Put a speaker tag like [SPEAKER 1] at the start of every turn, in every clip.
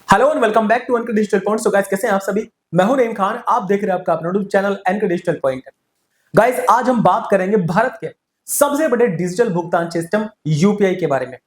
[SPEAKER 1] Hello and welcome back to NK digital point. So guys, कैसे हैं आप सभी? मैं हूं रहीम खान, आप देख रहे हैं आपका अपना YouTube channel NK digital point. Guys, आज हम बात करेंगे भारत के सबसे बड़े डिजिटल भुगतान सिस्टम यूपीआई के बारे में।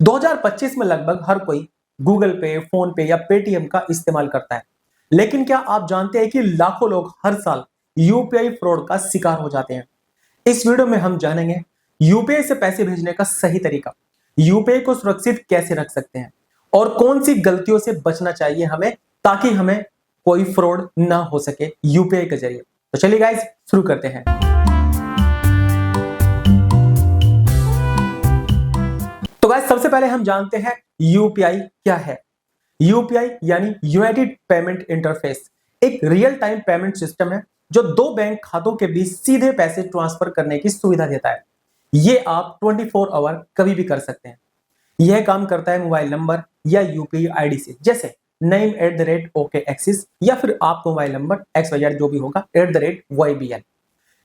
[SPEAKER 1] 2025 में लगभग हर कोई गूगल पे, फोन पे या पेटीएम का इस्तेमाल करता है, लेकिन क्या आप जानते हैं कि लाखों लोग हर साल यूपीआई फ्रॉड का शिकार हो जाते हैं? इस वीडियो में हम जानेंगे यूपीआई से पैसे भेजने का सही तरीका, यूपीआई को सुरक्षित कैसे रख सकते हैं और कौन सी गलतियों से बचना चाहिए हमें ताकि हमें कोई फ्रॉड ना हो सके यूपीआई के जरिए। तो चलिए गाइस, शुरू करते हैं। तो गाइस, सबसे पहले हम जानते हैं यूपीआई क्या है। यूपीआई यानी यूनाइटेड पेमेंट इंटरफेस एक रियल टाइम पेमेंट सिस्टम है जो दो बैंक खातों के बीच सीधे पैसे ट्रांसफर करने की सुविधा देता है। ये आप 24 आवर कभी भी कर सकते हैं। यह काम करता है मोबाइल नंबर या यूपीआई आईडी से, जैसे name@OKAxis या फिर आप मोबाइल नंबर XYZ जो भी होगा @YBL।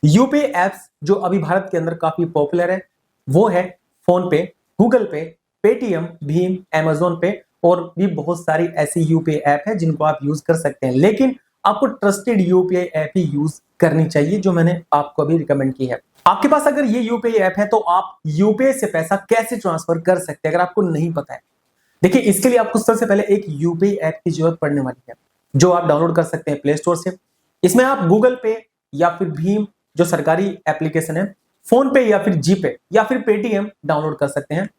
[SPEAKER 1] यूपीआई एप्स जो अभी भारत के अंदर काफी पॉपुलर है वो है फोन पे, गूगल पे, पेटीएम, भीम, अमेजोन पे और भी बहुत सारी ऐसी यूपीआई ऐप है जिनको आप यूज कर सकते हैं। लेकिन आपको ट्रस्टेड यूपीआई ऐप ही यूज करनी चाहिए जो मैंने आपको अभी रिकमेंड की है। आपके पास अगर ये यूपीआई ऐप है तो आप यूपीआई से पैसा कैसे ट्रांसफर कर सकते हैं अगर आपको नहीं पता है। देखिए, इसके लिए आपको सबसे पहले एक यूपीआई ऐप की जरूरत पड़ने वाली है जो आप डाउनलोड कर सकते हैं प्ले स्टोर से। इसमें आप गूगल पे या फिर भीम जो सरकारी एप्लीकेशन है, फोन पे या फिर जीपे या फिर पेटीएम डाउनलोड कर सकते हैं।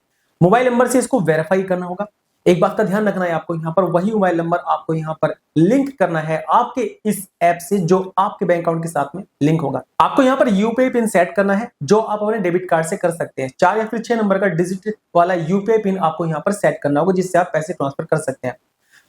[SPEAKER 1] मोबाइल नंबर से इसको वेरीफाई करना होगा। एक बात का ध्यान रखना है आपको, यहाँ पर वही मोबाइल नंबर आपको यहाँ पर लिंक करना है आपके इस ऐप से जो आपके बैंक अकाउंट के साथ में लिंक होगा। आपको यहाँ पर यूपीआई पिन सेट करना है जो आप अपने डेबिट कार्ड से कर सकते हैं। 4 या फिर 6 नंबर का डिजिट वाला यूपीआई पिन आपको यहाँ पर सेट करना होगा जिससे आप पैसे ट्रांसफर कर सकते हैं।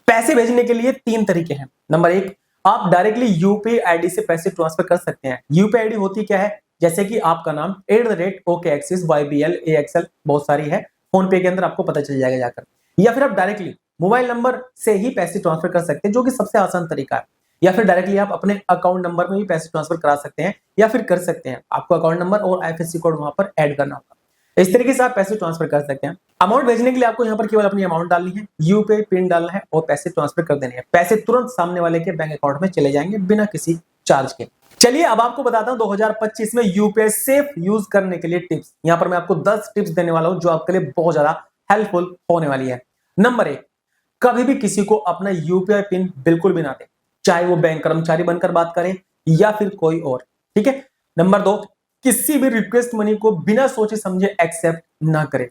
[SPEAKER 1] पैसे भेजने के लिए 3 तरीके हैं। नंबर 1, आप डायरेक्टली यूपीआई आईडी से पैसे ट्रांसफर कर सकते हैं। यूपीआई आईडी होती क्या है, जैसे कि आपका नाम @OKAxis, YBL, AXL बहुत सारी है, फोन पे के अंदर आपको पता चल जाएगा जाकर। या फिर आप डायरेक्टली मोबाइल नंबर से ही पैसे ट्रांसफर कर सकते हैं जो कि सबसे आसान तरीका है। या फिर डायरेक्टली आप अपने अकाउंट नंबर में भी पैसे ट्रांसफर करा सकते हैं या फिर कर सकते हैं। आपको अकाउंट नंबर और आईएफएससी कोड वहां पर ऐड करना होगा। इस तरीके से आप पैसे ट्रांसफर कर सकते हैं। अमाउंट भेजने के लिए आपको यहाँ पर केवल अपनी अमाउंट डालनी है, यूपीआई पिन डालना है और पैसे ट्रांसफर कर देने हैं। पैसे तुरंत सामने वाले के बैंक अकाउंट में चले जाएंगे बिना किसी चार्ज के। चलिए अब आपको बताता हूं 2025 में यूपीआई सेफ यूज करने के लिए टिप्स। यहाँ पर मैं आपको 10 टिप्स देने वाला हूं जो आपके लिए बहुत ज्यादा हेल्पफुल होने वाली है। नंबर 1, कभी भी किसी को अपना यूपीआई पिन बिल्कुल भी ना दें, चाहे वो बैंक कर्मचारी बनकर बात करें या फिर कोई और, ठीक है। नंबर 2, किसी भी रिक्वेस्ट मनी को बिना सोचे समझे एक्सेप्ट ना करें।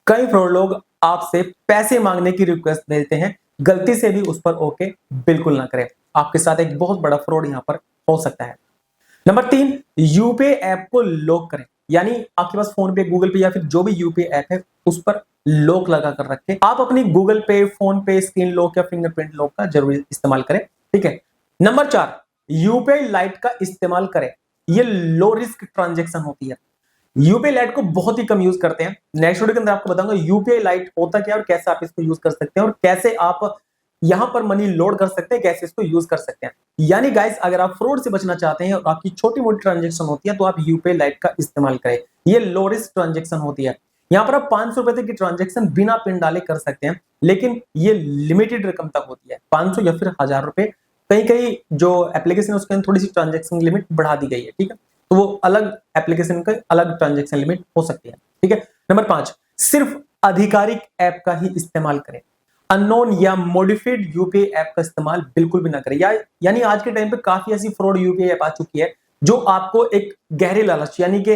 [SPEAKER 1] कई फ्रॉड लोग आपसे पैसे मांगने की रिक्वेस्ट भेजते हैं, गलती से भी उस पर ओके बिल्कुल ना करें, आपके साथ एक बहुत बड़ा फ्रॉड यहां पर हो सकता है। नंबर 3, यूपीआई ऐप को लॉक करें, यानी आपके पास फोन पे, गूगल पे या फिर जो भी यूपीआई ऐप है उस पर लॉक लगा कर रखें। आप अपनी गूगल पे, फोन पे स्क्रीन लॉक या फिंगरप्रिंट लॉक का जरूर इस्तेमाल करें, ठीक है। नंबर 4, यूपीआई लाइट का इस्तेमाल करें। ये लो रिस्क ट्रांजैक्शन होती है। यूपीआई लाइट को बहुत ही कम यूज करते हैं। नेक्स्ट वीडियो के अंदर आपको बताऊंगा यूपीआई लाइट होता क्या है और कैसे आप इसको यूज कर सकते हैं और कैसे आप यहां पर मनी लोड कर सकते हैं, कैसे इसको यूज कर सकते हैं। यानी गाइस, अगर आप फ्रॉड से बचना चाहते हैं और आपकी छोटी मोटी ट्रांजैक्शन होती है तो आप यूपीआई लाइट का इस्तेमाल करें। ये लो रिस्क ट्रांजैक्शन होती है। यहाँ पर आप 500 रुपए तक की ट्रांजैक्शन बिना पिन डाले कर सकते हैं, लेकिन ये लिमिटेड रकम तक होती है, 500 या फिर 1000 रुपए। कई कई जो एप्लीकेशन है उसके अंदर थोड़ी सी ट्रांजैक्शन लिमिट बढ़ा दी गई है, ठीक है, तो वो अलग एप्लीकेशन का अलग ट्रांजैक्शन लिमिट हो सकती है, ठीक है। नंबर 5, सिर्फ आधिकारिक ऐप का ही इस्तेमाल करें। अननोन या मॉडिफाइड यूपीआई ऐप का इस्तेमाल बिल्कुल भी ना करें। यानी आज के टाइम पे काफी ऐसी फ्रॉड यूपीआई ऐप आ चुकी है जो आपको एक गहरे लालच, यानी कि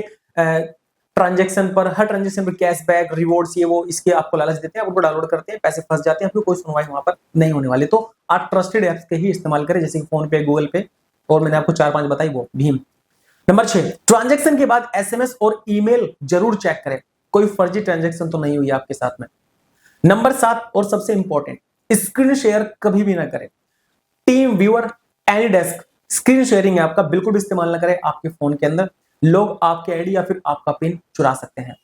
[SPEAKER 1] ट्रांजैक्शन पर, हर ट्रांजैक्शन पर कैशबैक, रिवॉर्ड्स, ये वो इसके आपको लालच देते हैं, आप उनको डाउनलोड करते हैं, पैसे फंस जाते हैं, आपको कोई सुनवाई वहां पर नहीं होने वाली। तो आप ट्रस्टेड ऐप्स के ही इस्तेमाल करें, जैसे फोन पे, गूगल पे और मैंने आपको 4-5 बताई वो भीम। नंबर 6, ट्रांजैक्शन के बाद एसएमएस और ईमेल जरूर चेक करें, कोई फर्जी ट्रांजैक्शन तो नहीं हुई आपके साथ में। नंबर 7 और सबसे इंपॉर्टेंट, स्क्रीन शेयर कभी भी ना करें। Team viewer, AnyDesk, screen sharing app का बिल्कुल भी इस्तेमाल ना करें आपके फोन के अंदर, लोग आपके आईडी या फिर आपका पिन चुरा सकते हैं।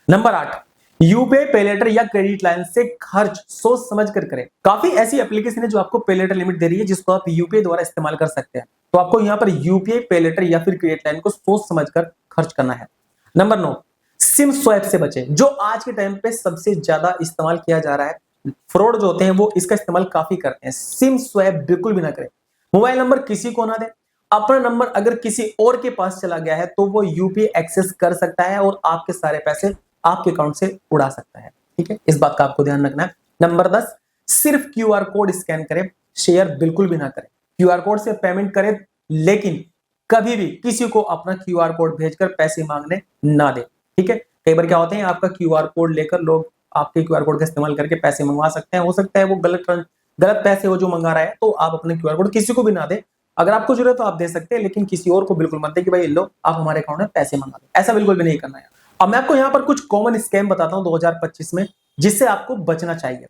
[SPEAKER 1] नंबर 8, यूपीआई पे लेटर या क्रेडिट लाइन से खर्च सोच समझ कर करें। काफी ऐसी एप्लीकेशन है जो आपको पे लेटर लिमिट दे रही है जिसको आप यूपीआई द्वारा इस्तेमाल कर सकते हैं, तो आपको यहाँ पर यूपीआई पे लेटर या फिर क्रेडिट लाइन को सोच समझकर खर्च करना है। नंबर 9, सिम स्वैप से बचें, जो आज के टाइम पे सबसे ज्यादा इस्तेमाल किया जा रहा है। फ्रॉड जो होते हैं वो इसका इस्तेमाल काफी करते हैं। सिम स्वैप बिल्कुल भी ना करें। मोबाइल नंबर किसी को ना दें। अपना नंबर अगर किसी और के पास चला गया है तो वो यूपीआई एक्सेस कर सकता है और आपके सारे पैसे आपके अकाउंट से उड़ा सकता है। ठीक है, इस बात का आपको ध्यान रखना है। नंबर 10, सिर्फ क्यूआर कोड स्कैन करें, शेयर बिल्कुल भी ना करें। क्यूआर कोड से पेमेंट करें, लेकिन कभी भी किसी को अपना क्यूआर कोड भेजकर पैसे मांगने ना दे। ठीक है, कई बार क्या होते हैं, आपका क्यूआर कोड लेकर लोग आपके क्यूआर कोड का इस्तेमाल करके पैसे मंगवा सकते हैं। हो सकता है वो गलत पैसे हो जो मंगा रहा है, तो आप अपने क्यूआर कोड किसी को भी ना दे। अगर आपको जरूरत तो आप दे सकते हैं, लेकिन किसी और को बिल्कुल मत दे कि भाई लो आप हमारे अकाउंट में पैसे मंगा दो, ऐसा बिल्कुल भी नहीं करना है। अब मैं आपको यहाँ पर कुछ कॉमन स्कैम बताता हूँ 2025 में, जिससे आपको बचना चाहिए।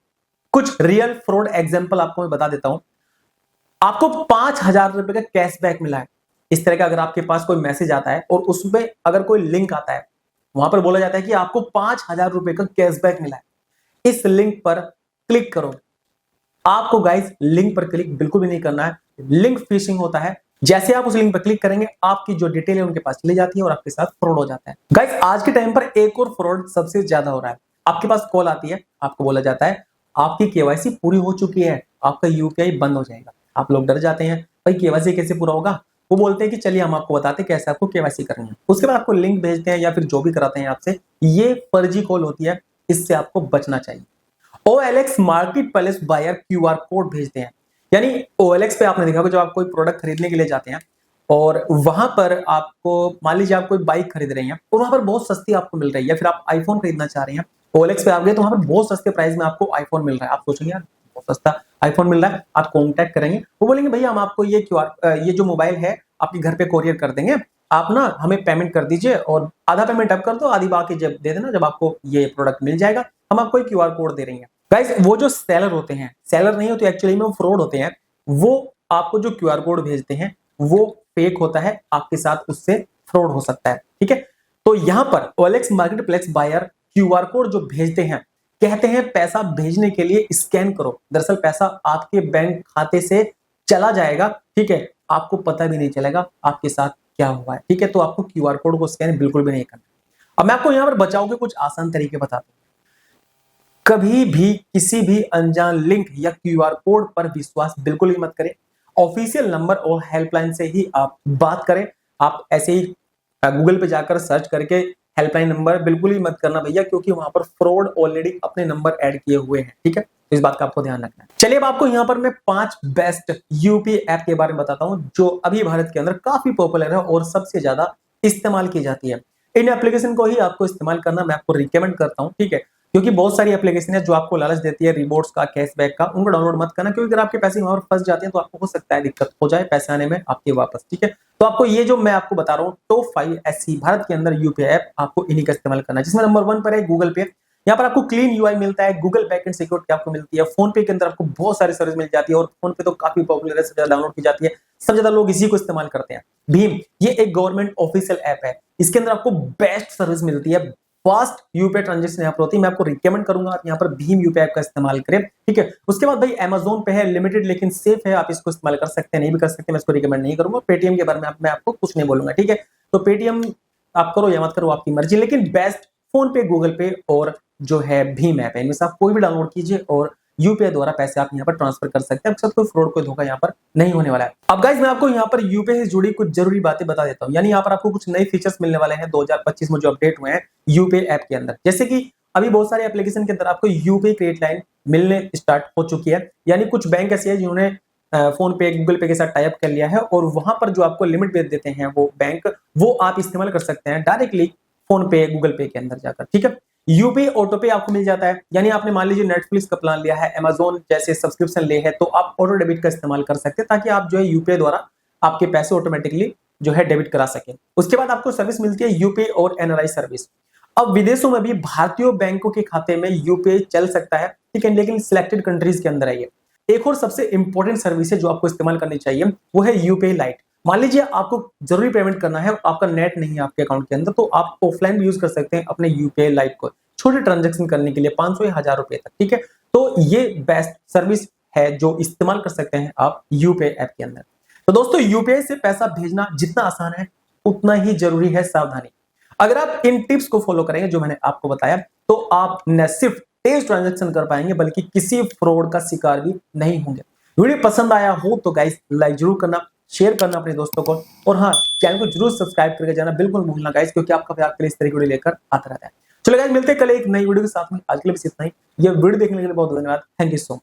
[SPEAKER 1] कुछ रियल फ्रॉड एग्जांपल आपको मैं बता देता हूं। आपको 5,000 रुपए का कैशबैक मिला है। इस तरह का अगर आपके पास कोई मैसेज आता है और उसमें अगर कोई लिंक आता है, वहां पर बोला जाता है कि आपको 5,000 रुपए का कैशबैक मिला है, इस लिंक पर क्लिक करो। आपको गाइस लिंक पर क्लिक बिल्कुल भी नहीं करना है। लिंक फिशिंग होता है। जैसे आप उस लिंक पर क्लिक करेंगे, आपकी जो डिटेल है उनके पास चली जाती है और आपके साथ फ्रॉड हो जाता है। गाइस आज के टाइम पर एक और फ्रॉड सबसे ज्यादा हो रहा है। आपके पास कॉल आती है, आपको बोला जाता है आपकी केवाईसी पूरी हो चुकी है, आपका यूपीआई बंद हो जाएगा। आप लोग डर जाते हैं, भाई केवाईसी कैसे पूरा होगा। वो बोलते हैं कि चलिए हम आपको बताते हैं कैसे आपको केवाईसी करनी है। उसके बाद आपको लिंक भेजते हैं या फिर जो भी कराते हैं आपसे, ये फर्जी कॉल होती है, इससे आपको बचना चाहिए। OLX marketplace buyer QR code भेजते हैं। यानी OLX पे आपने देखा होगा, जब आप कोई प्रोडक्ट खरीदने के लिए जाते हैं और वहां पर आपको मान लीजिए आप कोई बाइक खरीद रहे हैं और वहां पर बहुत सस्ती आपको मिल रही है, या फिर आप आईफोन खरीदना चाह रहे हैं, OLX पे आप गए तो वहां पर बहुत सस्ते प्राइस में आपको आईफोन मिल रहा है। आप सोचेंगे यार बहुत सस्ता आईफोन मिल रहा है, आप कॉन्टैक्ट करेंगे, वो बोलेंगे भैया हम आपको ये जो मोबाइल है आपके घर पे कोरियर कर देंगे, आप ना हमें पेमेंट कर दीजिए और आधा पेमेंट अब कर दो, आधी बाकी जब दे देना जब आपको ये प्रोडक्ट मिल जाएगा, हम आपको क्यूआर कोड दे रही है। गाइस वो जो सेलर होते हैं, सेलर नहीं होते एक्चुअली में, वो फ्रॉड होते हैं। वो आपको जो क्यूआर कोड भेजते हैं वो फेक होता है, आपके साथ उससे फ्रॉड हो सकता है। ठीक है, तो यहां पर OLX marketplace buyer QR code जो भेजते हैं, कहते हैं पैसा भेजने के लिए स्कैन करो। दरअसल पैसा आपके बैंक खाते से चला जाएगा। ठीक है, आपको पता भी नहीं चलेगा आपके साथ क्या हुआ है। ठीक है, तो आपको क्यूआर कोड को स्कैन बिल्कुल भी नहीं करना। अब मैं आपको यहां पर बचाव के कुछ आसान तरीके बताता हूं। कभी भी किसी भी अनजान लिंक या क्यूआर कोड पर विश्वास बिल्कुल भी मत करें। ऑफिशियल नंबर और हेल्पलाइन से ही आप बात करें। आप ऐसे ही गूगल पे जाकर सर्च करके हेल्पलाइन नंबर बिल्कुल ही मत करना भैया, क्योंकि वहां पर फ्रॉड ऑलरेडी अपने नंबर ऐड किए हुए हैं। ठीक है, तो इस बात का आपको ध्यान रखना है। चलिए अब आपको यहाँ पर मैं 5 बेस्ट यूपीआई ऐप के बारे में बताता हूँ, जो अभी भारत के अंदर काफी पॉपुलर है और सबसे ज्यादा इस्तेमाल की जाती है। इन एप्लीकेशन को ही आपको इस्तेमाल करना मैं आपको रिकमेंड करता हूँ। ठीक है, क्योंकि बहुत सारी एप्लीकेशन है जो आपको लालच देती है रिवॉर्ड्स का, कैशबैक का, उनको डाउनलोड मत करना, क्योंकि अगर आपके पैसे वहां पर फंस जाते हैं तो आपको हो सकता है दिक्कत हो जाए पैसे आने में आपके वापस। ठीक है, तो आपको ये जो मैं आपको बता रहा हूँ टॉप 5 ऐसी भारत के अंदर यूपीआई ऐप, आपको इन्हीं का इस्तेमाल करना है। जिसमें नंबर 1 पर है गूगल पे। यहाँ पर आपको क्लीन यूआई मिलता है, गूगल बैकएंड सिक्योरिटी आपको मिलती है। फोन पे के अंदर आपको बहुत सारी सर्विस मिल जाती है और फोन पे तो काफी पॉपुलर है, सबसे ज्यादा डाउनलोड की जाती है, सबसे ज्यादा लोग इसी को इस्तेमाल करते हैं। भीम, ये एक गवर्नमेंट ऑफिशियल ऐप है, इसके अंदर आपको बेस्ट सर्विस मिलती है, फास्ट यूपीआई ट्रांजैक्शन यहाँ पर होती है। मैं आपको रिकमेंड करूंगा आप यहाँ पर भीम यूपीआई ऐप का इस्तेमाल करें। ठीक है, उसके बाद भाई अमेज़न पे है, लिमिटेड लेकिन सेफ है, आप इसको इस्तेमाल कर सकते हैं, नहीं भी कर सकते, मैं इसको रिकमेंड नहीं करूंगा। पेटीएम के बारे में मैं आपको कुछ नहीं बोलूंगा। ठीक है, तो पेटीएम आप करो या मत करो आपकी मर्जी, लेकिन बेस्ट फोन पे, गूगल पे और जो है भीम ऐप है, इनमें से आप कोई भी डाउनलोड कीजिए और यूपीआई द्वारा पैसे आप यहाँ पर ट्रांसफर कर सकते हैं। आपके साथ कोई फ्रॉड, कोई धोखा यहाँ पर नहीं होने वाला है। अब गाइस मैं आपको यहाँ पर यूपीआई से जुड़ी कुछ जरूरी बातें बता देता हूँ। यानी यहाँ पर आपको कुछ नए फीचर्स मिलने वाले हैं 2025 में जो अपडेट हुए हैं यूपीआई ऐप के अंदर। जैसे कि अभी बहुत सारे एप्लीकेशन के अंदर आपको यूपीआई क्रेडिट लाइन मिलने स्टार्ट हो चुकी है। यानी कुछ बैंक ऐसे हैं जिन्होंने फोन पे, गूगल पे के साथ टाई अप कर लिया है और वहां पर जो आपको लिमिट भेज देते हैं वो बैंक, वो आप इस्तेमाल कर सकते हैं डायरेक्टली फोन पे, गूगल पे के अंदर जाकर। ठीक है, यूपीआई ऑटो पे आपको मिल जाता है। यानी आपने मान लीजिए नेटफ्लिक्स का प्लान लिया है, अमेज़न जैसे सब्सक्रिप्शन ले है, तो आप ऑटो डेबिट का इस्तेमाल कर सकते हैं ताकि आप जो है यूपीआई द्वारा आपके पैसे ऑटोमेटिकली जो है डेबिट करा सके। उसके बाद आपको सर्विस मिलती है यूपीआई और एनआरआई सर्विस। अब विदेशों में भी भारतीय बैंकों के खाते में यूपीआई चल सकता है, ठीक है, लेकिन सिलेक्टेड कंट्रीज के अंदर है ये। एक और सबसे इंपॉर्टेंट सर्विस है जो आपको इस्तेमाल करनी चाहिए, वो है यूपीआई लाइट। मान लीजिए आपको जरूरी पेमेंट करना है, आपका नेट नहीं है आपके अकाउंट के अंदर, तो आप ऑफलाइन भी यूज कर सकते हैं अपने यूपीआई लाइट को छोटे ट्रांजैक्शन करने के लिए 500 या 1000 रुपए तक। ठीक है, तो ये बेस्ट सर्विस है जो इस्तेमाल कर सकते हैं आप यूपीआई ऐप के अंदर। तो दोस्तों यूपीआई से पैसा भेजना जितना आसान है उतना ही जरूरी है सावधानी। अगर आप इन टिप्स को फॉलो करेंगे जो मैंने आपको बताया, तो आप न सिर्फ तेज ट्रांजैक्शन कर पाएंगे, बल्कि किसी फ्रॉड का शिकार भी नहीं होंगे। वीडियो पसंद आया हो तो गाइस लाइक जरूर करना, शेयर करना अपने दोस्तों को, और हाँ, चैनल को जरूर सब्सक्राइब करके जाना बिल्कुल भूलना गाइस, क्योंकि आपका प्यार के लिए इस तरह की वीडियो लेकर आता रहता है। चलो गाइस, मिलते हैं कल एक नई वीडियो के साथ में। आज के लिए बस इतना ही। ये वीडियो देखने के लिए बहुत धन्यवाद। Thank you so much.